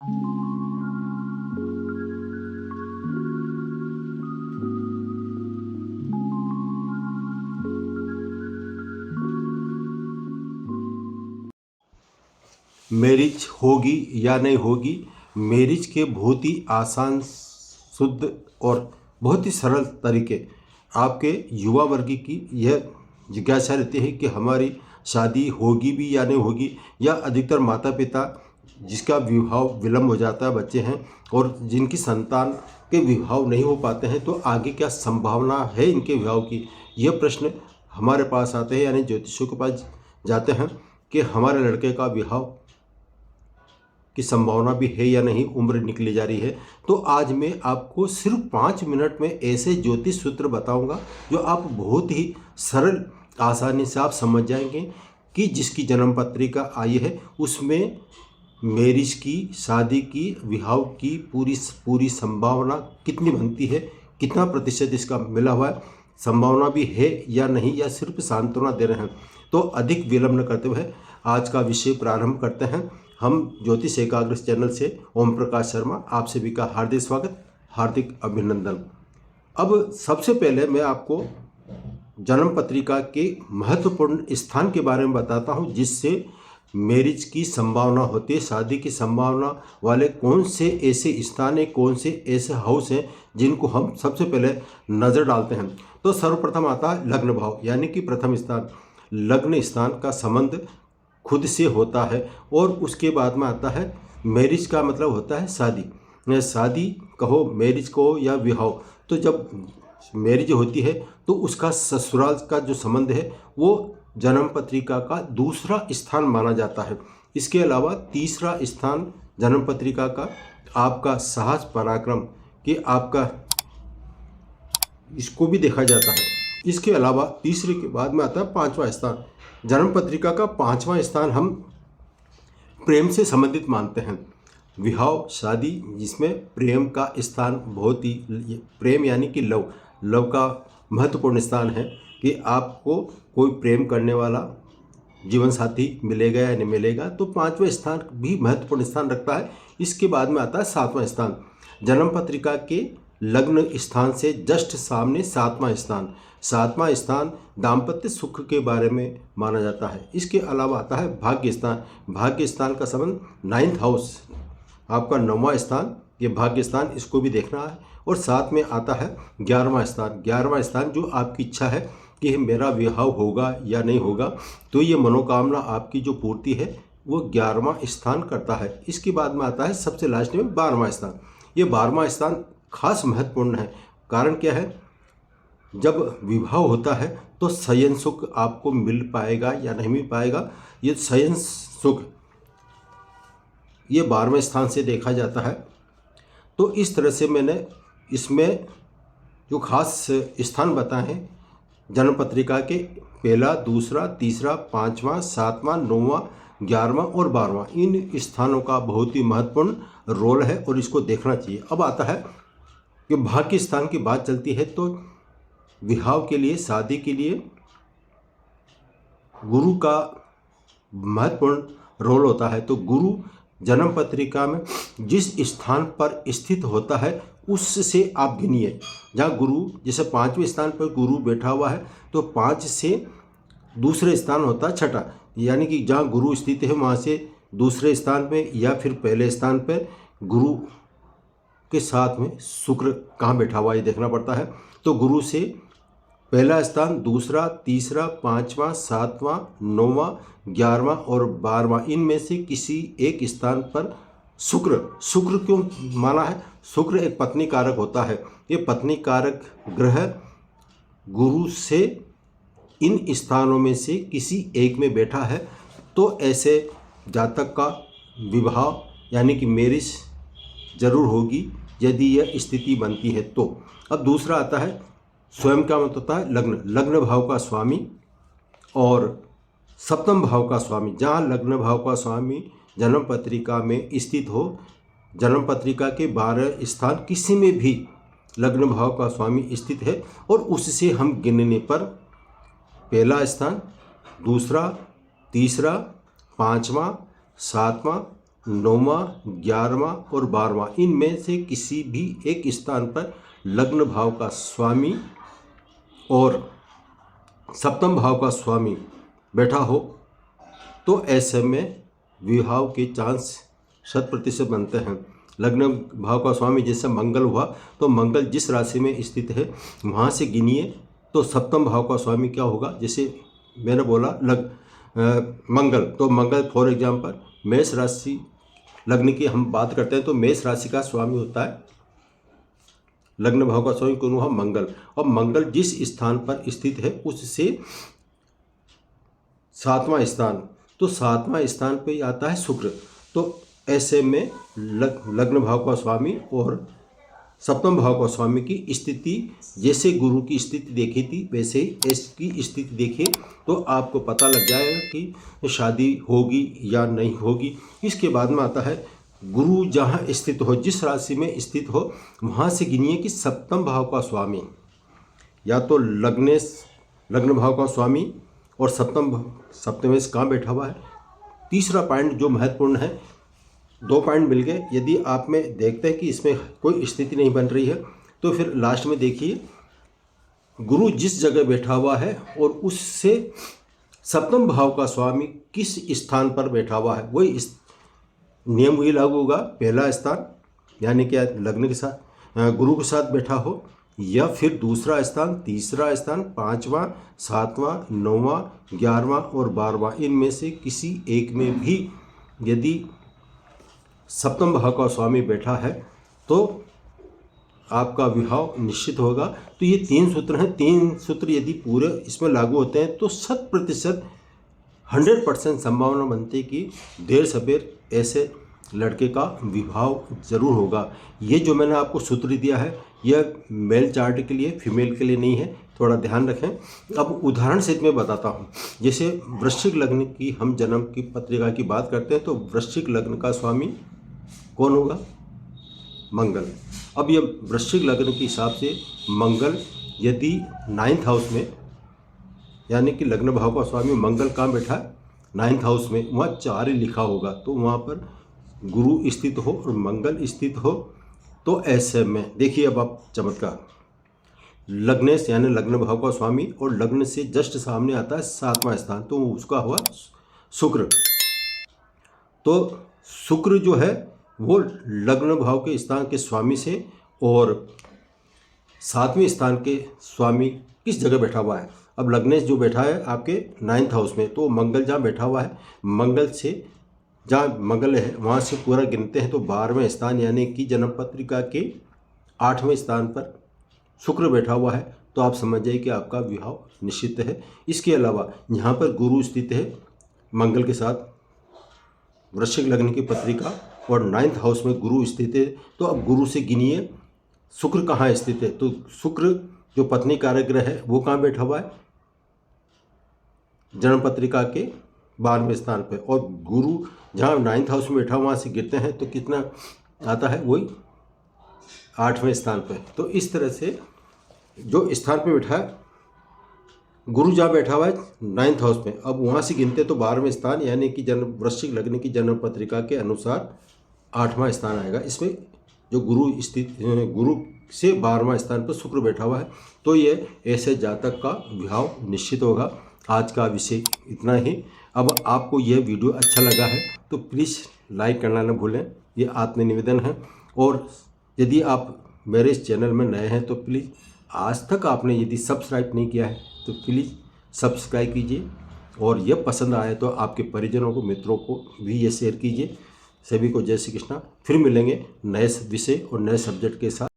Marriage होगी या नहीं होगी, मैरिज के बहुत ही आसान, शुद्ध और बहुत ही सरल तरीके आपके युवा वर्ग की यह जिज्ञासा रहती है कि हमारी शादी होगी भी या नहीं होगी, या अधिकतर माता पिता जिसका विवाह विलम्ब हो जाता है, बच्चे हैं और जिनकी संतान के विवाह नहीं हो पाते हैं, तो आगे क्या संभावना है इनके विवाह की, यह प्रश्न हमारे पास आते हैं, यानी ज्योतिषियों के पास जाते हैं कि हमारे लड़के का विवाह की संभावना भी है या नहीं, उम्र निकली जा रही है। तो आज मैं आपको सिर्फ 5 मिनट में ऐसे ज्योतिष सूत्र बताऊंगा जो आप बहुत ही सरल आसानी से आप समझ जाएंगे कि जिसकी जन्म पत्रिका आई है उसमें मैरिज की, शादी की, विवाह की पूरी संभावना कितनी बनती है, कितना प्रतिशत इसका मिला हुआ है, संभावना भी है या नहीं, या सिर्फ सांत्वना दे रहे हैं। तो अधिक विलंब न करते हुए आज का विषय प्रारंभ करते हैं। हम ज्योतिष एकाग्र चैनल से ओम प्रकाश शर्मा, आप सभी का हार्दिक स्वागत, हार्दिक अभिनंदन। अब सबसे पहले मैं आपको जन्म पत्रिका के महत्वपूर्ण स्थान के बारे में बताता हूं, जिससे मैरिज की संभावना होती है, शादी की संभावना वाले कौन से ऐसे स्थान है, कौन से ऐसे हाउस हैं जिनको हम सबसे पहले नज़र डालते हैं। तो सर्वप्रथम आता है लग्न भाव, यानी कि प्रथम स्थान। लग्न स्थान का संबंध खुद से होता है, और उसके बाद में आता है मैरिज का मतलब होता है शादी। शादी कहो, मैरिज कहो या विवाह, तो जब मैरिज होती है तो उसका ससुराल का जो संबंध है वो जन्म पत्रिका का दूसरा स्थान माना जाता है। इसके अलावा तीसरा स्थान जन्म पत्रिका का आपका साहस पराक्रम कि आपका, इसको भी देखा जाता है। इसके अलावा तीसरे के बाद में आता है पांचवा स्थान। जन्म पत्रिका का पांचवा स्थान हम प्रेम से संबंधित मानते हैं। विवाह, शादी, जिसमें प्रेम का स्थान बहुत ही, प्रेम यानी कि लव का महत्वपूर्ण स्थान है कि आपको कोई प्रेम करने वाला जीवन साथी मिलेगा या नहीं मिलेगा, तो पांचवा स्थान भी महत्वपूर्ण स्थान रखता है। इसके बाद में आता है सातवां स्थान। जन्म पत्रिका के लग्न स्थान से जस्ट सामने सातवां स्थान। सातवां स्थान दाम्पत्य सुख के बारे में माना जाता है। इसके अलावा आता है भाग्य स्थान। भाग्य स्थान का संबंध 9th हाउस, आपका 9वां स्थान, ये भाग्य स्थान, इसको भी देखना है। और साथ में आता है 11वां स्थान। 11वां स्थान जो आपकी इच्छा है कि मेरा विवाह होगा या नहीं होगा, तो ये मनोकामना आपकी जो पूर्ति है वो 11वां स्थान करता है। इसके बाद में आता है सबसे लास्ट में 12वां स्थान। ये 12वां स्थान खास महत्वपूर्ण है। कारण क्या है, जब विवाह होता है तो शयन सुख आपको मिल पाएगा या नहीं मिल पाएगा, ये शयन सुख ये 12वें स्थान से देखा जाता है। तो इस तरह से मैंने इसमें जो खास स्थान बताए हैं जन्म पत्रिका के, पहला, दूसरा, तीसरा, पांचवा, सातवां, 9वां, 11वां और 12वां, इन स्थानों का बहुत ही महत्वपूर्ण रोल है और इसको देखना चाहिए। अब आता है कि भाग्य स्थान की बात चलती है तो विवाह के लिए, शादी के लिए गुरु का महत्वपूर्ण रोल होता है। तो गुरु जन्म पत्रिका में जिस स्थान पर स्थित होता है उससे आप गिनिए। जहाँ गुरु, जैसे 5वें स्थान पर गुरु बैठा हुआ है तो 5 से दूसरे स्थान होता है छठा, यानी कि जहाँ गुरु स्थित है वहाँ से दूसरे स्थान पे या फिर पहले स्थान पर गुरु के साथ में शुक्र कहाँ बैठा हुआ है ये देखना पड़ता है। तो गुरु से पहला स्थान, दूसरा, तीसरा, पांचवा, सातवां, 9वां, 11वां और 12वां, इनमें से किसी एक स्थान पर शुक्र क्यों माना है? शुक्र एक पत्नी कारक होता है। ये पत्नी कारक ग्रह गुरु से इन स्थानों में से किसी एक में बैठा है तो ऐसे जातक का विवाह यानी कि मैरिज जरूर होगी यदि यह स्थिति बनती है तो। अब दूसरा आता है स्वयं का मतलब होता है लग्न। लग्न भाव का स्वामी और सप्तम भाव का स्वामी। जहाँ लग्न भाव का स्वामी जन्म पत्रिका में स्थित हो, जन्म पत्रिका के 12 स्थान किसी में भी लग्न भाव का स्वामी स्थित है और उससे हम गिनने पर पहला स्थान, दूसरा, तीसरा, पांचवा, सातवां, 9वां, 11वां और 12वां, इनमें से किसी भी एक स्थान पर लग्न भाव का स्वामी और सप्तम भाव का स्वामी बैठा हो तो ऐसे में विवाह के चांस 100% बनते हैं। लग्न भाव का स्वामी जैसे मंगल हुआ तो मंगल जिस राशि में स्थित है वहाँ से गिनिए तो सप्तम भाव का स्वामी क्या होगा। जैसे मैंने बोला मंगल, तो मंगल फॉर एग्जांपल मेष राशि लग्न की हम बात करते हैं तो मेष राशि का स्वामी होता है, लग्न भाव का स्वामी कौन हुआ, मंगल। और मंगल जिस स्थान पर स्थित है उससे 7वां स्थान, तो 7वां स्थान पे आता है शुक्र। तो ऐसे में लग्न भाव का स्वामी और सप्तम भाव का स्वामी की स्थिति, जैसे गुरु की स्थिति देखी थी वैसे ही इसकी स्थिति देखिए तो आपको पता लग जाएगा कि शादी होगी या नहीं होगी। इसके बाद में आता है गुरु जहाँ स्थित हो, जिस राशि में स्थित हो वहाँ से गिनिए कि सप्तम भाव का स्वामी या तो लग्न भाव का स्वामी और सप्तमेश कहाँ बैठा हुआ है। तीसरा पॉइंट जो महत्वपूर्ण है, 2 पॉइंट मिल गए। यदि आप में देखते हैं कि इसमें कोई स्थिति नहीं बन रही है तो फिर लास्ट में देखिए गुरु जिस जगह बैठा हुआ है और उससे सप्तम भाव का स्वामी किस स्थान पर बैठा हुआ है, वही नियम वही लागू होगा। पहला स्थान यानी कि लग्न के साथ गुरु के साथ बैठा हो, या फिर दूसरा स्थान, तीसरा स्थान, 5वां, 7वां, 9वां, 11वां और 12वां, इनमें से किसी एक में भी यदि सप्तम भाव का स्वामी बैठा है तो आपका विवाह निश्चित होगा। तो ये 3 सूत्र हैं। 3 सूत्र यदि पूरे इसमें लागू होते हैं तो 100% संभावना बनती है कि देर सवेर ऐसे लड़के का विवाह जरूर होगा। ये जो मैंने आपको सूत्र दिया है यह मेल चार्ट के लिए, फीमेल के लिए नहीं है, थोड़ा ध्यान रखें। अब उदाहरण सहित मैं बताता हूँ। जैसे वृश्चिक लग्न की हम जन्म की पत्रिका की बात करते हैं तो वृश्चिक लग्न का स्वामी कौन होगा, मंगल। अब ये वृश्चिक लग्न के हिसाब से मंगल यदि 9th हाउस में, यानी कि लग्न भाव का स्वामी मंगल कहाँ बैठा है, 9th हाउस में, वहाँ 4 ही लिखा होगा तो वहाँ पर गुरु स्थित हो और मंगल स्थित हो तो ऐसे में देखिए अब आप चमत्कार, लग्नेश यानी लग्न भाव का स्वामी और लग्न से जस्ट सामने आता है 7वां स्थान, तो उसका हुआ शुक्र। तो शुक्र जो है वो लग्न भाव के स्थान के स्वामी से और 7वें स्थान के स्वामी किस जगह बैठा हुआ है। अब लग्नेश जो बैठा है आपके 9th हाउस में, तो मंगल जहाँ बैठा हुआ है, मंगल से जहाँ मंगल है वहाँ से पूरा गिनते हैं तो 12वें स्थान यानी कि जन्म पत्रिका के 8वें स्थान पर शुक्र बैठा हुआ है। तो आप समझ जाइए कि आपका विवाह निश्चित है। इसके अलावा यहाँ पर गुरु स्थित है मंगल के साथ, वृश्चिक लग्न की पत्रिका, और 9th हाउस में गुरु स्थित है। तो अब गुरु से गिनिए शुक्र कहाँ स्थित है, तो शुक्र जो पत्नी कारक ग्रह है वो कहाँ बैठा हुआ है, जन्म पत्रिका के 12वें स्थान पे, और गुरु जहाँ 9th हाउस में बैठा वहाँ से गिरते हैं तो कितना आता है, वही 8वें स्थान पे। तो इस तरह से जो स्थान पे बैठा है गुरु जहाँ बैठा हुआ है 9th हाउस में, अब वहाँ से गिनते तो 12वें स्थान यानी कि जन्म वृश्चिक लग्न की जन्म पत्रिका के अनुसार 8वां स्थान आएगा। इसमें जो गुरु से 12वां स्थान पर शुक्र बैठा हुआ है तो ये ऐसे जातक का विवाह निश्चित होगा। आज का विषय इतना ही। अब आपको यह वीडियो अच्छा लगा है तो प्लीज़ लाइक करना न भूलें, ये आत्मनिवेदन है। और यदि आप मेरे इस चैनल में नए हैं तो प्लीज़ आज तक आपने यदि सब्सक्राइब नहीं किया है तो प्लीज़ सब्सक्राइब कीजिए, और यह पसंद आए तो आपके परिजनों को, मित्रों को भी ये शेयर कीजिए। सभी को जय श्री कृष्णा। फिर मिलेंगे नए विषय और नए सब्जेक्ट के साथ।